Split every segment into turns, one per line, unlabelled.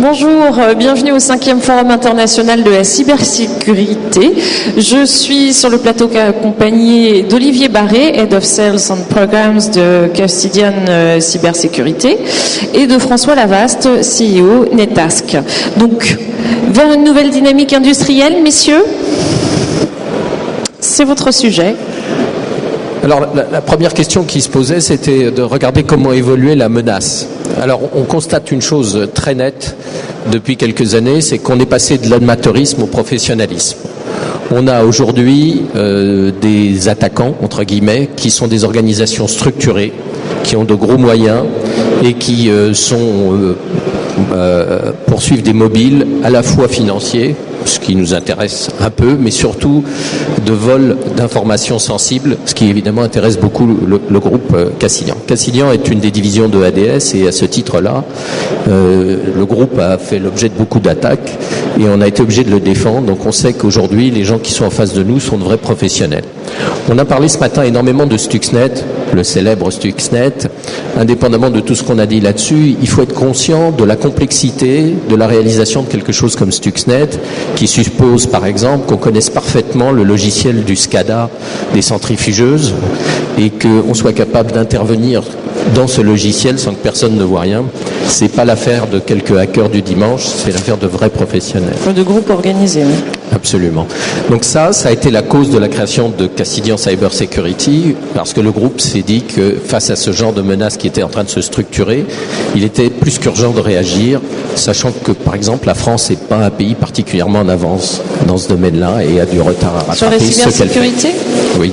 Bonjour, bienvenue au 5e Forum international de la cybersécurité. Je suis sur le plateau accompagné d'Olivier Barré, Head of Sales and Programs de Castidian Cybersécurité, et de François Lavaste, CEO Netask. Donc, vers une nouvelle dynamique industrielle, messieurs, c'est votre sujet.
Alors, la première question qui se posait, c'était de regarder comment évoluait la menace. Alors, on constate une chose très nette depuis quelques années, c'est qu'on est passé de l'amateurisme au professionnalisme. On a aujourd'hui des attaquants, entre guillemets, qui sont des organisations structurées, qui ont de gros moyens et qui poursuivent des mobiles à la fois financiers, ce qui nous intéresse un peu, mais surtout de vol d'informations sensibles, ce qui évidemment intéresse beaucoup le groupe Castidian. Castidian est une des divisions de ADS et à ce titre-là, le groupe a fait l'objet de beaucoup d'attaques et on a été obligé de le défendre. Donc on sait qu'aujourd'hui, les gens qui sont en face de nous sont de vrais professionnels. On a parlé ce matin énormément de Stuxnet, le célèbre Stuxnet. Indépendamment de tout ce qu'on a dit là-dessus, il faut être conscient de la complexité de la réalisation de quelque chose comme Stuxnet, qui suppose par exemple qu'on connaisse parfaitement le logiciel du SCADA des centrifugeuses et qu'on soit capable d'intervenir dans ce logiciel sans que personne ne voit rien. C'est pas l'affaire de quelques hackers du dimanche, c'est l'affaire de vrais professionnels.
De groupes organisés, oui.
Absolument. Donc ça a été la cause de la création de Castidian Cyber Security, parce que le groupe s'est dit que face à ce genre de menaces qui étaient en train de se structurer, il était plus qu'urgent de réagir, sachant que, par exemple, la France n'est pas un pays particulièrement en avance dans ce domaine-là et a du retard à rattraper.
Sur la cybersécurité ?
Oui.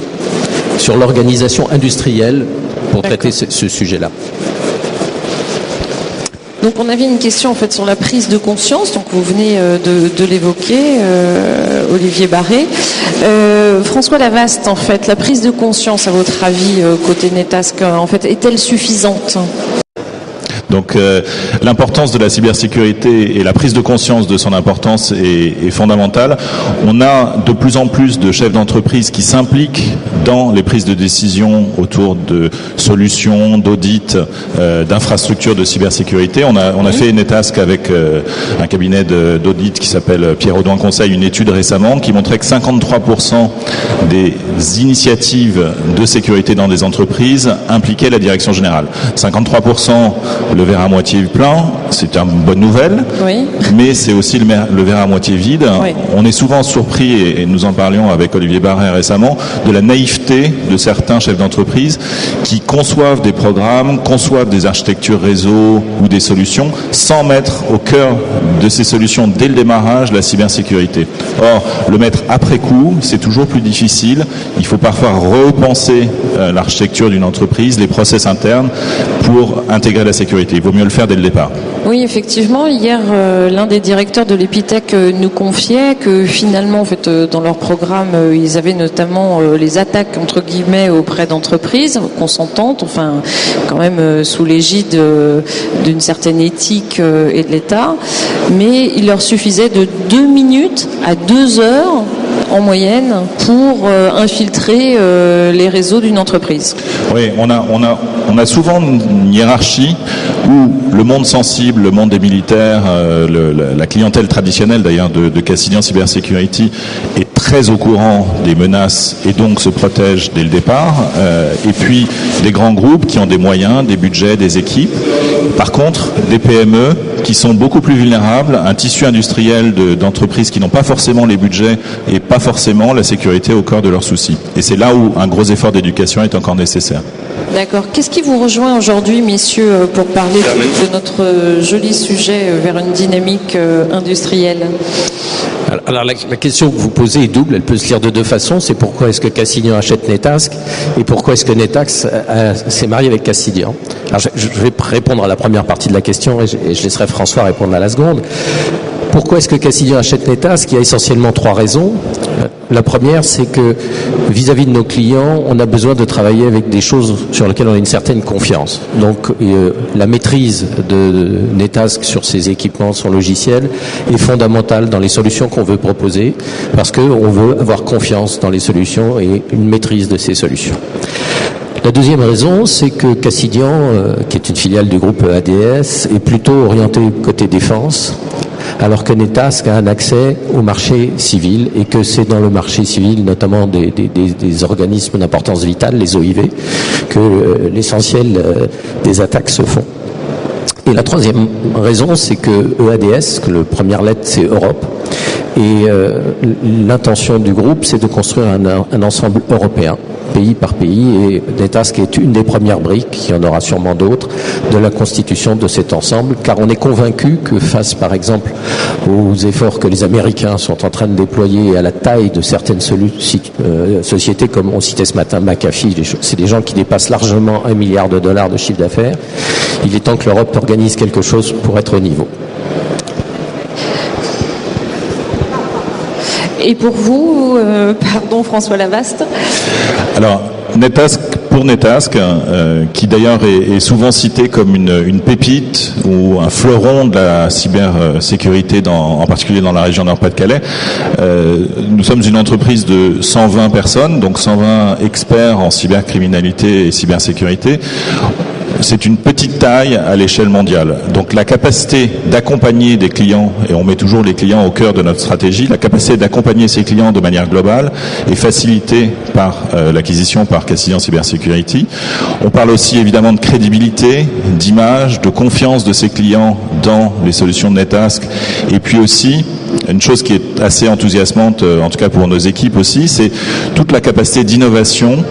Sur l'organisation industrielle pour traiter ce sujet-là.
Donc on avait une question en fait sur la prise de conscience, donc vous venez de l'évoquer, Olivier Barré. François Lavaste, en fait, la prise de conscience, à votre avis, côté Netask, en fait, est-elle suffisante ?
Donc l'importance de la cybersécurité et la prise de conscience de son importance est fondamentale. On a de plus en plus de chefs d'entreprise qui s'impliquent dans les prises de décision autour de solutions, d'audits, d'infrastructures de cybersécurité. On a fait Netask avec un cabinet d'audit qui s'appelle Pierre Audouin Conseil, une étude récemment qui montrait que 53% des initiatives de sécurité dans des entreprises impliquaient la direction générale. 53% le verre à moitié plein, c'est une bonne nouvelle, oui. Mais c'est aussi le verre à moitié vide. Oui. On est souvent surpris, et nous en parlions avec Olivier Barré récemment, de la naïveté de certains chefs d'entreprise qui conçoivent des programmes, conçoivent des architectures réseau ou des solutions sans mettre au cœur de ces solutions dès le démarrage la cybersécurité. Or, le mettre après coup, c'est toujours plus difficile. Il faut parfois repenser l'architecture d'une entreprise, les process internes pour intégrer la sécurité. Il vaut mieux le faire dès le départ.
Oui, effectivement. Hier, l'un des directeurs de l'Epitech nous confiait que finalement, en fait, dans leur programme, ils avaient notamment les attaques entre guillemets auprès d'entreprises consentantes, enfin, quand même sous l'égide d'une certaine éthique et de l'État. Mais il leur suffisait de 2 minutes à 2 heures en moyenne pour infiltrer les réseaux d'une entreprise.
Oui, on a souvent une hiérarchie où le monde sensible, le monde des militaires, la clientèle traditionnelle d'ailleurs de Castidian Cybersecurity est très au courant des menaces et donc se protège dès le départ. Et puis des grands groupes qui ont des moyens, des budgets, des équipes. Par contre, des PME qui sont beaucoup plus vulnérables, un tissu industriel d'entreprises qui n'ont pas forcément les budgets et pas forcément la sécurité au cœur de leurs soucis. Et c'est là où un gros effort d'éducation est encore nécessaire.
D'accord. Qu'est-ce qui vous rejoint aujourd'hui, messieurs, pour parler de notre joli sujet vers une dynamique industrielle ?
Alors la question que vous posez est double, elle peut se lire de 2 façons. C'est pourquoi est-ce que Castidian achète Netask et pourquoi est-ce que Netask s'est marié avec Castidian. Alors je vais répondre à la première partie de la question et je laisserai François répondre à la seconde. pourquoi est-ce que Casillion achète Netask? Il y a essentiellement 3 raisons. La première, c'est que vis-à-vis de nos clients, on a besoin de travailler avec des choses sur lesquelles on a une certaine confiance. Donc la maîtrise de Netask sur ses équipements, son logiciel, est fondamentale dans les solutions qu'on veut proposer, parce qu'on veut avoir confiance dans les solutions et une maîtrise de ces solutions. La deuxième raison, c'est que Casillion, qui est une filiale du groupe ADS, est plutôt orienté côté défense, alors que Netask a un accès au marché civil et que c'est dans le marché civil, notamment des organismes d'importance vitale, les OIV, que l'essentiel des attaques se font. Et la troisième raison, c'est que EADS, que la première lettre c'est Europe, et l'intention du groupe, c'est de construire un ensemble européen, pays par pays, et Netask est une des premières briques, il y en aura sûrement d'autres, de la constitution de cet ensemble, car on est convaincu que face, par exemple, aux efforts que les Américains sont en train de déployer et à la taille de certaines sociétés, comme on citait ce matin McAfee, c'est des gens qui dépassent largement $1 milliard de chiffre d'affaires, il est temps que l'Europe organise quelque chose pour être au niveau.
Et pour vous, pardon François Lavaste.
Alors, Netask, qui d'ailleurs est souvent cité comme une pépite ou un fleuron de la cybersécurité, en particulier dans la région Nord-Pas-de-Calais. Nous sommes une entreprise de 120 personnes, donc 120 experts en cybercriminalité et cybersécurité. C'est une petite taille à l'échelle mondiale. Donc la capacité d'accompagner des clients, et on met toujours les clients au cœur de notre stratégie, la capacité d'accompagner ces clients de manière globale est facilitée par l'acquisition par Casillion Cybersecurity. On parle aussi évidemment de crédibilité, d'image, de confiance de ces clients dans les solutions de Netask, et puis aussi une chose qui est assez enthousiasmante, en tout cas pour nos équipes aussi, c'est toute la capacité d'innovation,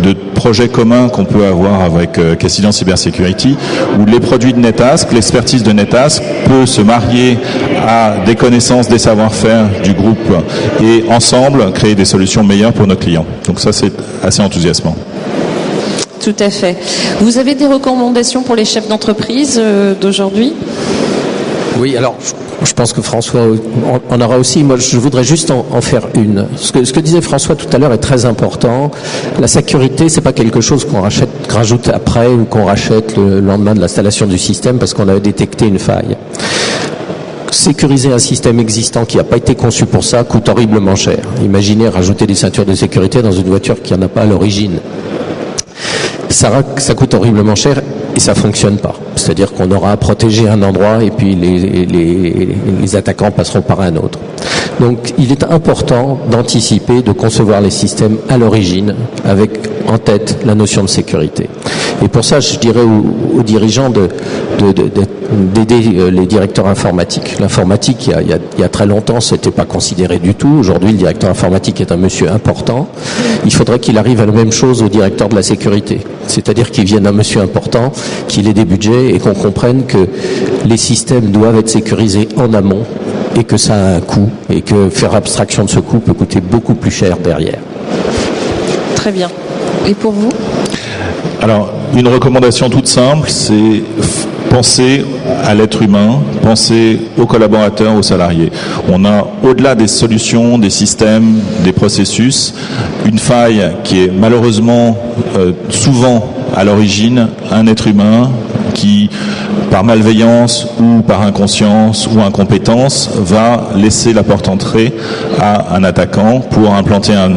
de projets communs qu'on peut avoir avec Casillion Cybersecurity, où les produits de Netask, l'expertise de Netask peut se marier à des connaissances, des savoir-faire du groupe et ensemble créer des solutions meilleures pour nos clients. Donc ça, c'est assez enthousiasmant.
Tout à fait. Vous avez des recommandations pour les chefs d'entreprise d'aujourd'hui ?
Oui, alors je pense que François en aura aussi. Moi, je voudrais juste en faire une. Ce que disait François tout à l'heure est très important. La sécurité, c'est pas quelque chose qu'on rajoute après ou qu'on rachète le lendemain de l'installation du système parce qu'on a détecté une faille. Sécuriser un système existant qui n'a pas été conçu pour ça coûte horriblement cher. Imaginez rajouter des ceintures de sécurité dans une voiture qui n'en a pas à l'origine. Ça coûte horriblement cher et ça fonctionne pas. C'est-à-dire qu'on aura à protéger un endroit et puis les attaquants passeront par un autre. Donc il est important d'anticiper, de concevoir les systèmes à l'origine avec en tête la notion de sécurité. Et pour ça, je dirais aux dirigeants d'aider les directeurs informatiques. L'informatique, il y a très longtemps, c'était pas considéré du tout. Aujourd'hui, le directeur informatique est un monsieur important. Il faudrait qu'il arrive à la même chose au directeur de la sécurité. C'est-à-dire qu'il vienne un monsieur important, qu'il ait des budgets et qu'on comprenne que les systèmes doivent être sécurisés en amont et que ça a un coût et que faire abstraction de ce coût peut coûter beaucoup plus cher derrière.
Très bien. Et pour vous ?
Alors, une recommandation toute simple, c'est penser à l'être humain, penser aux collaborateurs, aux salariés. On a, au-delà des solutions, des systèmes, des processus, une faille qui est malheureusement souvent à l'origine un être humain qui, par malveillance ou par inconscience ou incompétence, va laisser la porte entrée à un attaquant pour implanter un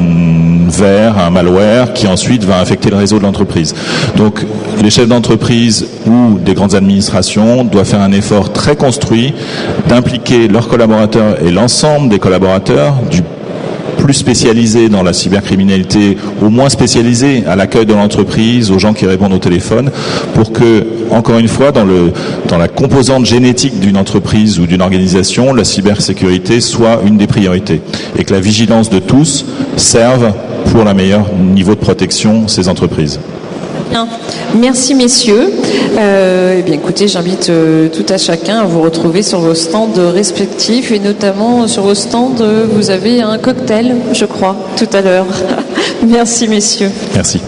un malware qui ensuite va infecter le réseau de l'entreprise. Donc les chefs d'entreprise ou des grandes administrations doivent faire un effort très construit d'impliquer leurs collaborateurs et l'ensemble des collaborateurs du plus spécialisés dans la cybercriminalité, au moins spécialisés à l'accueil de l'entreprise, aux gens qui répondent au téléphone, pour que, encore une fois, dans la composante génétique d'une entreprise ou d'une organisation, la cybersécurité soit une des priorités et que la vigilance de tous serve pour le meilleur niveau de protection de ces entreprises.
Bien. Merci messieurs. Eh bien, écoutez, j'invite tout à chacun à vous retrouver sur vos stands respectifs et notamment sur vos stands, vous avez un cocktail, je crois, tout à l'heure. Merci messieurs.
Merci.